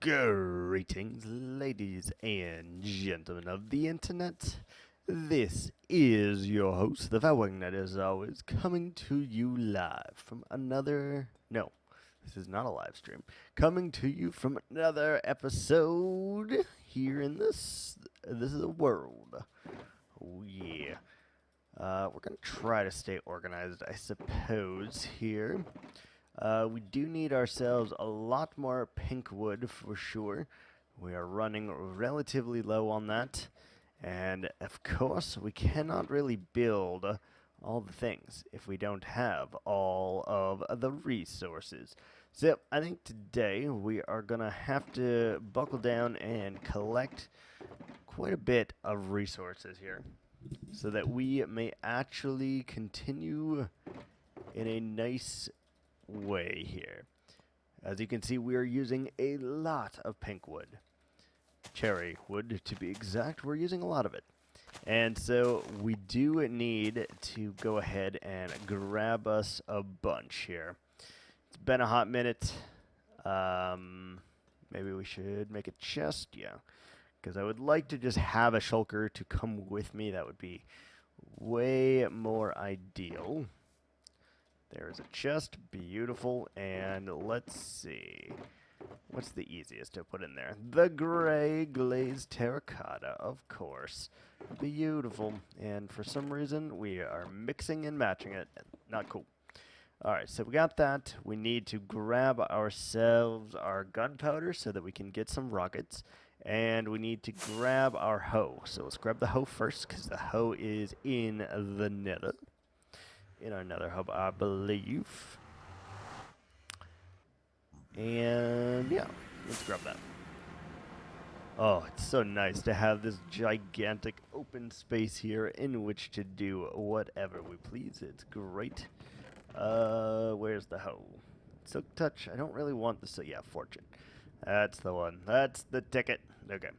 Greetings, ladies and gentlemen of the internet. This is your host, the fatwikingknight, as always, coming to you live from another. No, this is not a live stream. Coming to you from another episode here in this. This is a world. Oh yeah. We're gonna try to stay organized, I suppose. Here. We do need ourselves a lot more pink wood for sure. We are running relatively low on that. And of course, we cannot really build all the things if we don't have all of the resources. So I think today we are going to have to buckle down and collect quite a bit of resources here so that we may actually continue in a nice way here. As you can see, we are using a lot of pink wood. Cherry wood, to be exact. We're using a lot of it. And so we do need to go ahead and grab us a bunch here. It's been a hot minute. Maybe we should make a chest, yeah. Because I would like to just have a shulker to come with me. That would be way more ideal. There's a chest, beautiful, and let's see. What's the easiest to put in there? The gray glazed terracotta, of course. Beautiful, and for some reason, we are mixing and matching it. Not cool. Alright, so we got that. We need to grab ourselves our gunpowder so that we can get some rockets. And we need to grab our hoe. So let's grab the hoe first, because the hoe is in the nether. In our nether hub, I believe. And yeah, let's grab that. Oh, it's so nice to have this gigantic open space here in which to do whatever we please. It's great. Where's the hoe? Silk touch. I don't really want the yeah, fortune. That's the one. That's the ticket. Okay.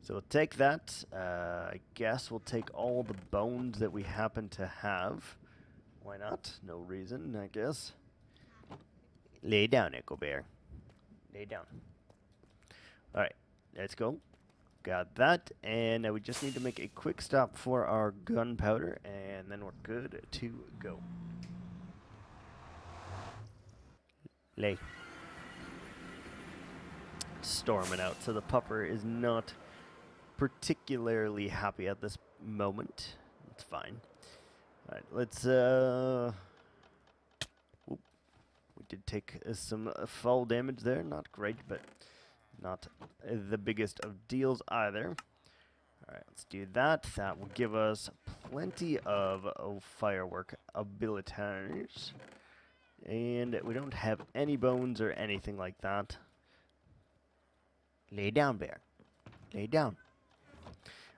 So we'll take that. I guess we'll take all the bones that we happen to have. Why not? No reason, I guess. Lay down, Echo Bear. Lay down. Alright, let's go. Got that, and now we just need to make a quick stop for our gunpowder, and then we're good to go. Lay. Storming out, so the pupper is not particularly happy at this moment. It's fine. Alright, let's, we did take some fall damage there. Not great, but not the biggest of deals either. Alright, let's do that. That will give us plenty of firework abilities. And we don't have any bones or anything like that. Lay down, bear. Lay down.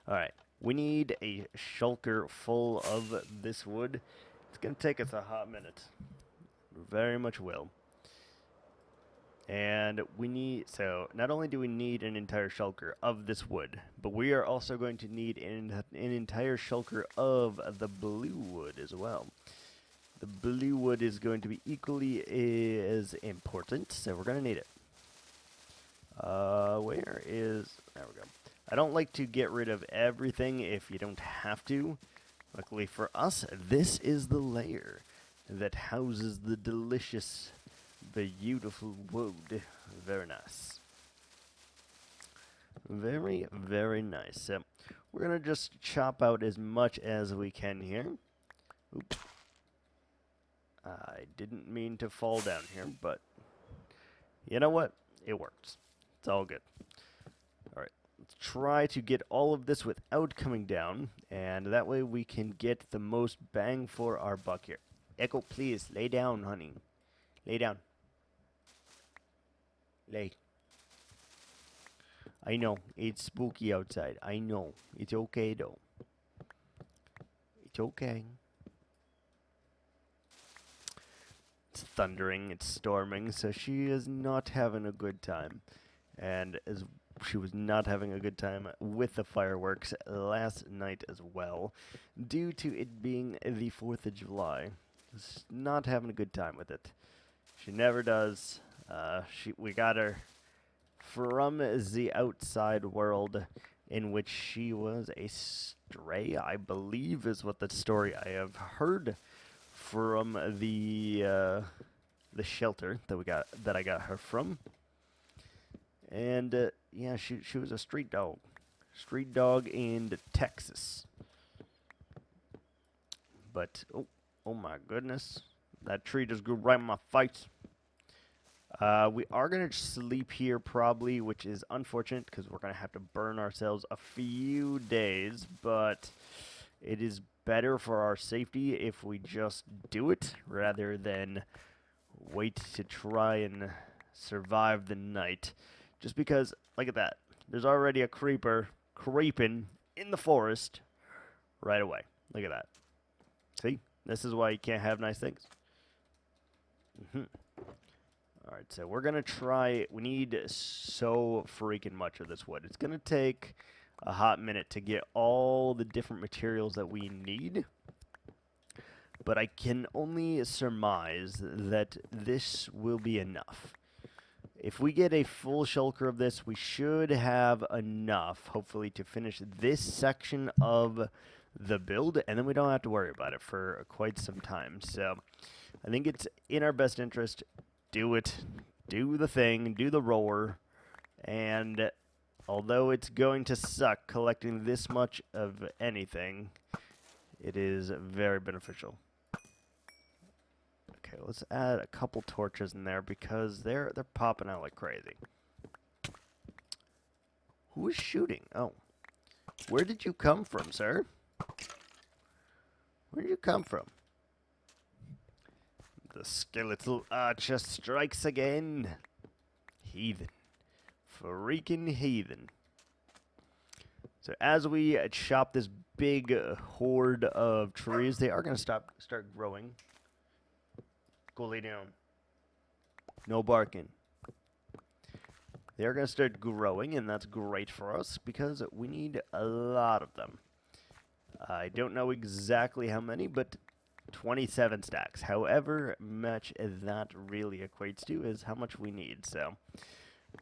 Alright. We need a shulker full of this wood. It's going to take us a hot minute. Very much will. And we need, so not only do we need an entire shulker of this wood, but we are also going to need an entire shulker of the blue wood as well. The blue wood is going to be equally as important, so we're going to need it. Where is, there we go. I don't like to get rid of everything if you don't have to. Luckily for us, this is the layer that houses the delicious, beautiful wood. Very nice. Very, very nice. So we're going to just chop out as much as we can here. Oops. I didn't mean to fall down here, but you know what? It works. It's all good. Alright. Let's try to get all of this without coming down, and that way we can get the most bang for our buck here. Echo, please, lay down, honey. Lay down. Lay. I know, it's spooky outside. I know. It's okay, though. It's okay. It's thundering, it's storming, so she is not having a good time. And as she was not having a good time with the fireworks last night as well, due to it being the 4th of July. She's not having a good time with it. She never does. We got her from the outside world in which she was a stray, I believe is what the story I have heard from the shelter that I got her from. And yeah, she was a street dog in Texas. But oh my goodness, that tree just grew right in my face. We are going to sleep here probably, which is unfortunate because we're going to have to burn ourselves a few days, but it is better for our safety if we just do it rather than wait to try and survive the night. Just because, look at that, there's already a creeper creeping in the forest right away. Look at that. See? This is why you can't have nice things. Alright, so we're going to try. We need so freaking much of this wood. It's going to take a hot minute to get all the different materials that we need. But I can only surmise that this will be enough. If we get a full shulker of this, we should have enough, hopefully, to finish this section of the build, and then we don't have to worry about it for quite some time. So I think it's in our best interest. Do it. Do the thing. Do the roar. And although it's going to suck collecting this much of anything, it is very beneficial. Okay, let's add a couple torches in there because they're popping out like crazy. Who is shooting? Oh. Where did you come from, sir? Where did you come from? The skeletal archer strikes again. Heathen. Freaking heathen. So as we chop this big horde of trees, they are going to start growing. Go lay down. No barking. They are going to start growing, and that's great for us because we need a lot of them. I don't know exactly how many, but 27 stacks. However much that really equates to is how much we need. So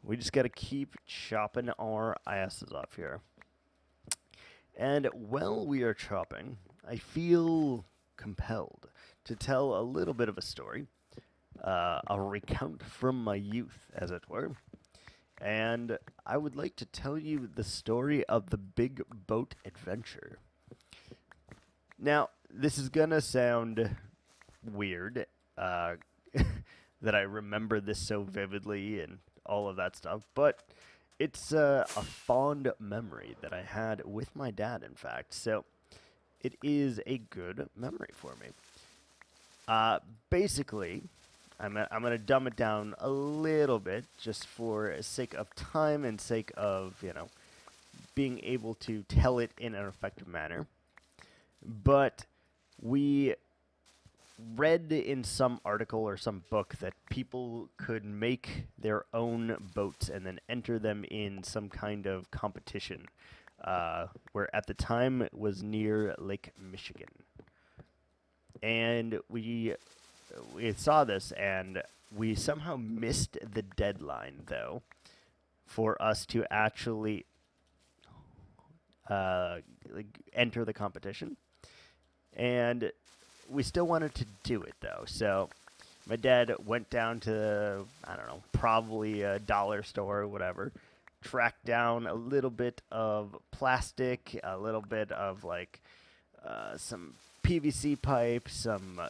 we just got to keep chopping our asses off here. And while we are chopping, I feel compelled to tell a little bit of a story, a recount from my youth, as it were. And I would like to tell you the story of the Big Boat Adventure. Now, this is going to sound weird, that I remember this so vividly and all of that stuff, but it's a fond memory that I had with my dad, in fact, so it is a good memory for me. Basically, I'm going to dumb it down a little bit just for sake of time and sake of, being able to tell it in an effective manner. But we read in some article or some book that people could make their own boats and then enter them in some kind of competition, where at the time it was near Lake Michigan. And we saw this, and we somehow missed the deadline, though, for us to actually enter the competition. And we still wanted to do it, though. So my dad went down to, I don't know, probably a dollar store or whatever, tracked down a little bit of plastic, a little bit of, some PVC pipe, some,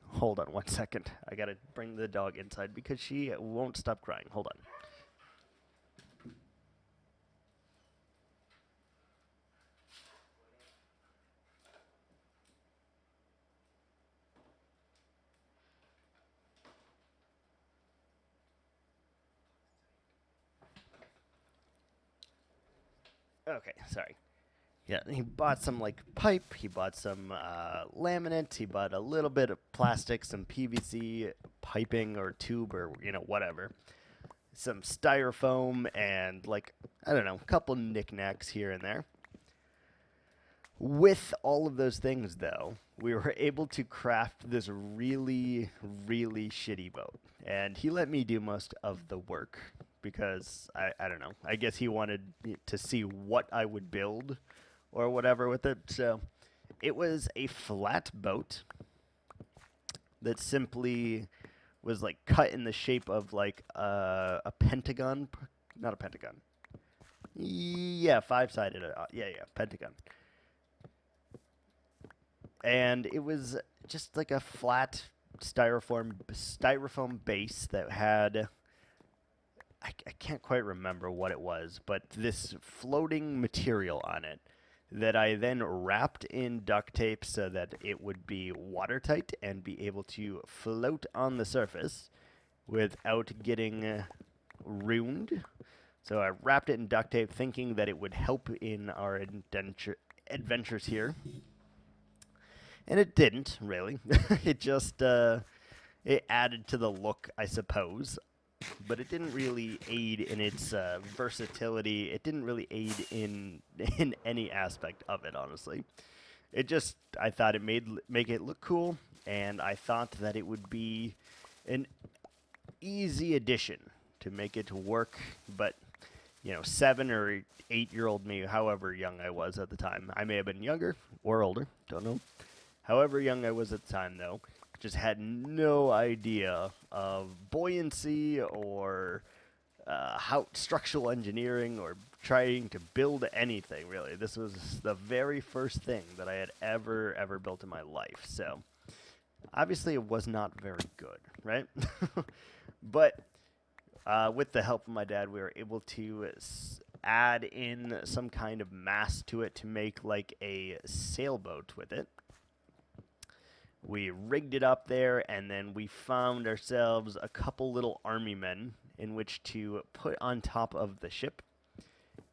hold on 1 second. I got to bring the dog inside because she won't stop crying. Hold on. Okay, sorry. Yeah, he bought some, pipe, he bought some laminate, he bought a little bit of plastic, some PVC piping or tube or, whatever. Some styrofoam and, I don't know, a couple knickknacks here and there. With all of those things, though, we were able to craft this really, really shitty boat. And he let me do most of the work because I don't know. I guess he wanted to see what I would build or whatever with it. So it was a flat boat that simply was like cut in the shape of like a pentagon. Not a pentagon. Yeah, five-sided. Yeah, pentagon. And it was just like a flat styrofoam base that had I can't quite remember what it was, but this floating material on it that I then wrapped in duct tape so that it would be watertight and be able to float on the surface without getting ruined. So I wrapped it in duct tape thinking that it would help in our adventures here. And it didn't, really. It just, it added to the look, I suppose. But it didn't really aid in its versatility. It didn't really aid in any aspect of it, honestly. It just, I thought it make it look cool, and I thought that it would be an easy addition to make it work. But, 7 or 8-year-old me, however young I was at the time, I may have been younger or older, don't know. However young I was at the time, though, just had no idea of buoyancy or how structural engineering or trying to build anything, really. This was the very first thing that I had ever built in my life. So, obviously, it was not very good, right? But with the help of my dad, we were able to add in some kind of mast to it to make like a sailboat with it. We rigged it up there, and then we found ourselves a couple little army men in which to put on top of the ship.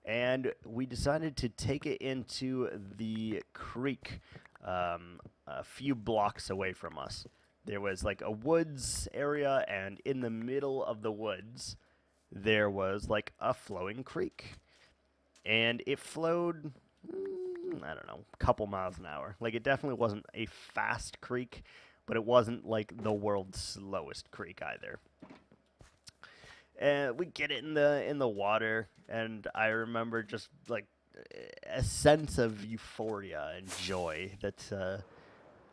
And we decided to take it into the creek a few blocks away from us. There was like a woods area, and in the middle of the woods, there was like a flowing creek. And it flowed, I don't know, a couple miles an hour. Like, it definitely wasn't a fast creek, but it wasn't like the world's slowest creek either. And we get it in the water, and I remember just like a sense of euphoria and joy that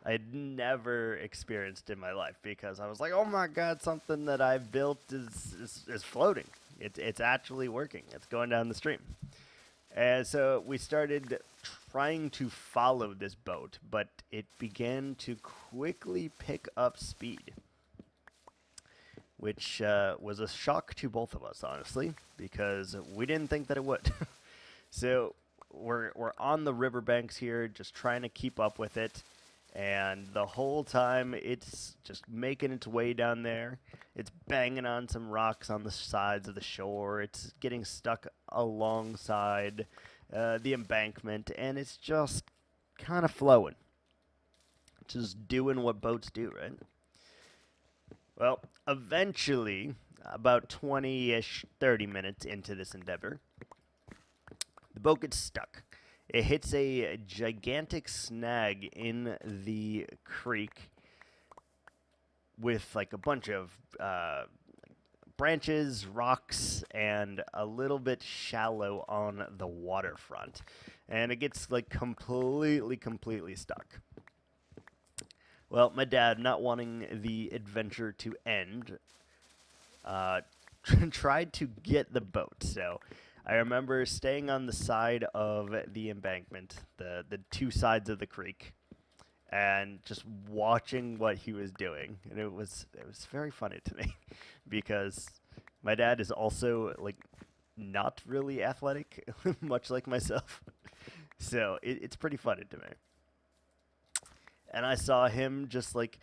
I'd never experienced in my life, because I was like, oh my god, something that I've built is floating. It's actually working. It's going down the stream. And so we started trying to follow this boat, but it began to quickly pick up speed, which was a shock to both of us, honestly, because we didn't think that it would. So we're on the riverbanks here, just trying to keep up with it, and the whole time it's just making its way down there. It's banging on some rocks on the sides of the shore. It's getting stuck alongside the embankment, and it's just kind of flowing. Just doing what boats do, right? Well, eventually, about 20-ish, 30 minutes into this endeavor, the boat gets stuck. It hits a gigantic snag in the creek with like a bunch of branches, rocks, and a little bit shallow on the waterfront. And it gets like completely stuck. Well, my dad, not wanting the adventure to end, tried to get the boat. So I remember staying on the side of the embankment, the two sides of the creek, and just watching what he was doing. And it was very funny to me because my dad is also like not really athletic, much like myself. So it's pretty funny to me. And I saw him just like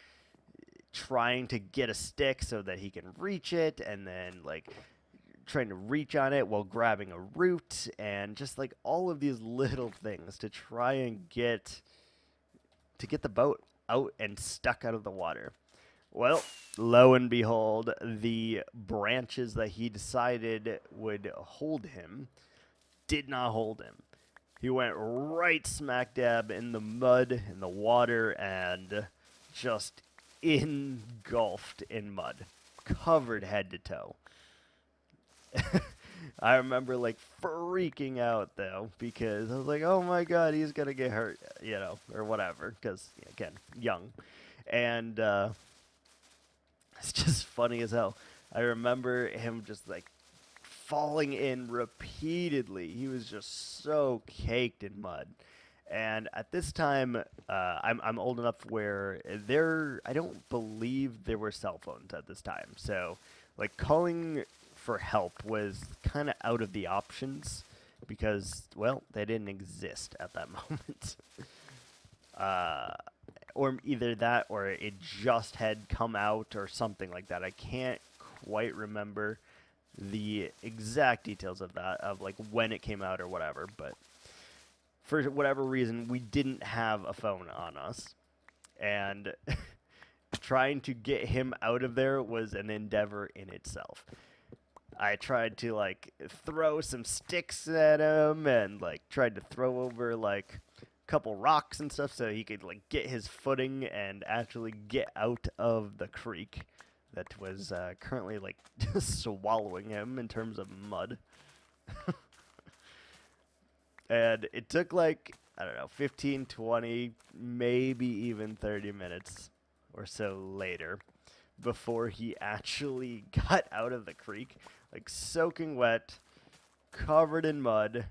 trying to get a stick so that he can reach it, and then like trying to reach on it while grabbing a root, and just like all of these little things to try and get the boat out and stuck out of the water. Well, lo and behold, the branches that he decided would hold him did not hold him. He went right smack dab in the mud, in the water, and just engulfed in mud, covered head to toe. I remember like freaking out though, because I was like, "Oh my god, he's gonna get hurt," or whatever. Because again, young, and it's just funny as hell. I remember him just like falling in repeatedly. He was just so caked in mud. And at this time, I'm old enough where I don't believe there were cell phones at this time. So, like, calling for help was kind of out of the options because, well, they didn't exist at that moment. Or either that or it just had come out or something like that. I can't quite remember the exact details of that, of like when it came out or whatever, but for whatever reason, we didn't have a phone on us, and trying to get him out of there was an endeavor in itself. I tried to like throw some sticks at him and like tried to throw over like a couple rocks and stuff so he could like get his footing and actually get out of the creek that was currently like swallowing him in terms of mud. And it took like, I don't know, 15, 20, maybe even 30 minutes or so later before he actually got out of the creek, like soaking wet, covered in mud,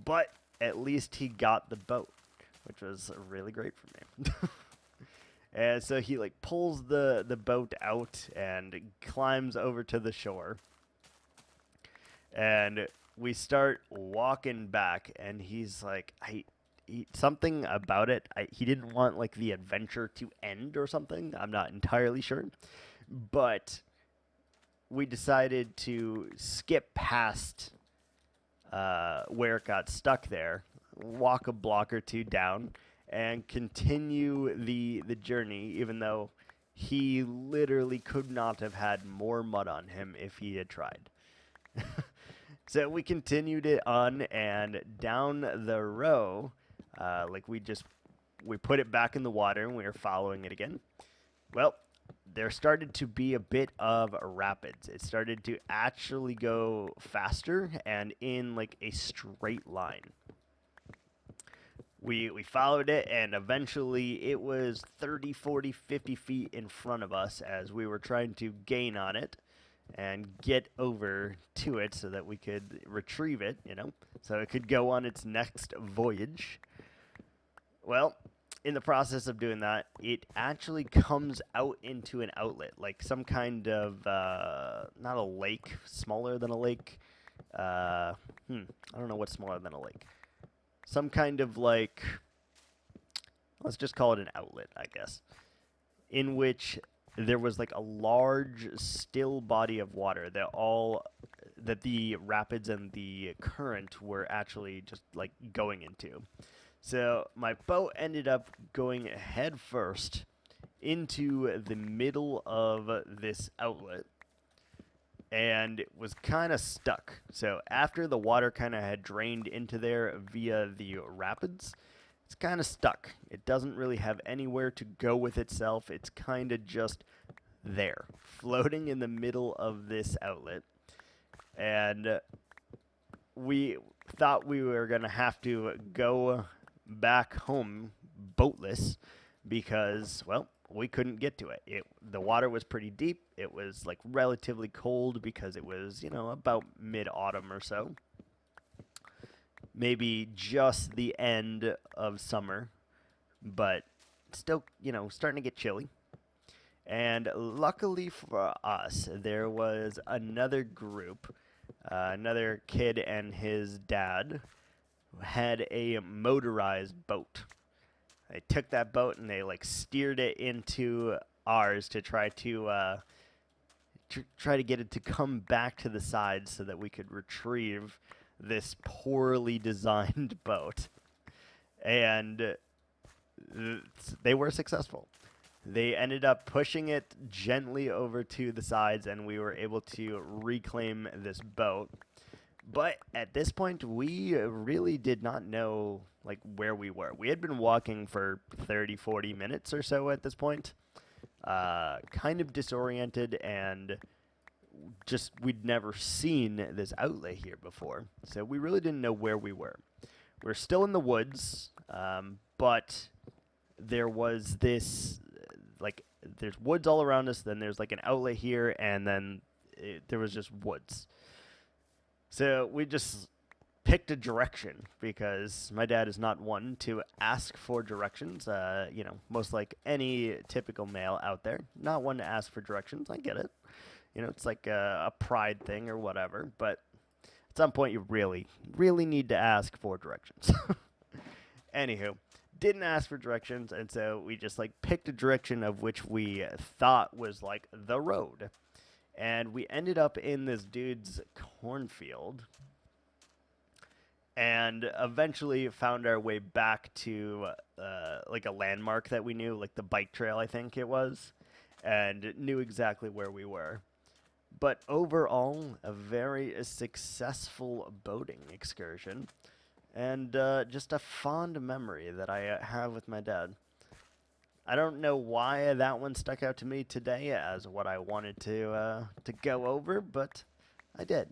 but at least he got the boat, which was really great for me. And so he like pulls the boat out and climbs over to the shore. And we start walking back, and he's like, something about it. He didn't want like the adventure to end or something. I'm not entirely sure, but we decided to skip past where it got stuck there, walk a block or two down, and continue the journey, even though he literally could not have had more mud on him if he had tried. So we continued it on, and down the row, we put it back in the water, and we were following it again. Well, there started to be a bit of rapids. It started to actually go faster and in like a straight line. We followed it, and eventually it was 30, 40, 50 feet in front of us as we were trying to gain on it and get over to it so that we could retrieve it, so it could go on its next voyage. Well, in the process of doing that, it actually comes out into an outlet, like some kind of, not a lake, smaller than a lake. I don't know what's smaller than a lake. Some kind of like, let's just call it an outlet, I guess, in which there was like a large still body of water that the rapids and the current were actually just like going into. So my boat ended up going head first into the middle of this outlet and it was kind of stuck. So after the water kind of had drained into there via the rapids, it's kind of stuck. It doesn't really have anywhere to go with itself. It's kind of just there, floating in the middle of this outlet. And we thought we were going to have to go back home boatless because, well, we couldn't get to it. The water was pretty deep. It was like relatively cold because it was, about mid-autumn or so. Maybe just the end of summer, but still, starting to get chilly. And luckily for us, there was another group, another kid and his dad had a motorized boat. They took that boat and they like steered it into ours to try to get it to come back to the side so that we could retrieve this poorly designed boat. And they were successful. They ended up pushing it gently over to the sides, and we were able to reclaim this boat. But at this point, we really did not know like where we were. We had been walking for 30, 40 minutes or so at this point, kind of disoriented, and just we'd never seen this outlet here before. So we really didn't know where we were. We were still in the woods, but there was this like there's woods all around us. Then there's like an outlet here, and then there was just woods. So we just picked a direction because my dad is not one to ask for directions. Most like any typical male out there, not one to ask for directions. I get it. It's like a pride thing or whatever. But at some point, you really, really need to ask for directions. Anywho, didn't ask for directions, and so we just like picked a direction of which we thought was like the road. And we ended up in this dude's cornfield and eventually found our way back to like a landmark that we knew, like the bike trail, I think it was, and knew exactly where we were. But overall, a very successful boating excursion and just a fond memory that I have with my dad. I don't know why that one stuck out to me today as what I wanted to go over, but I did.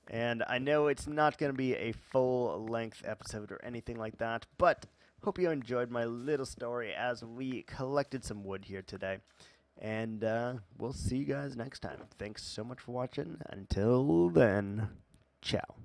And I know it's not going to be a full-length episode or anything like that, but hope you enjoyed my little story as we collected some wood here today. And we'll see you guys next time. Thanks so much for watching. Until then, ciao.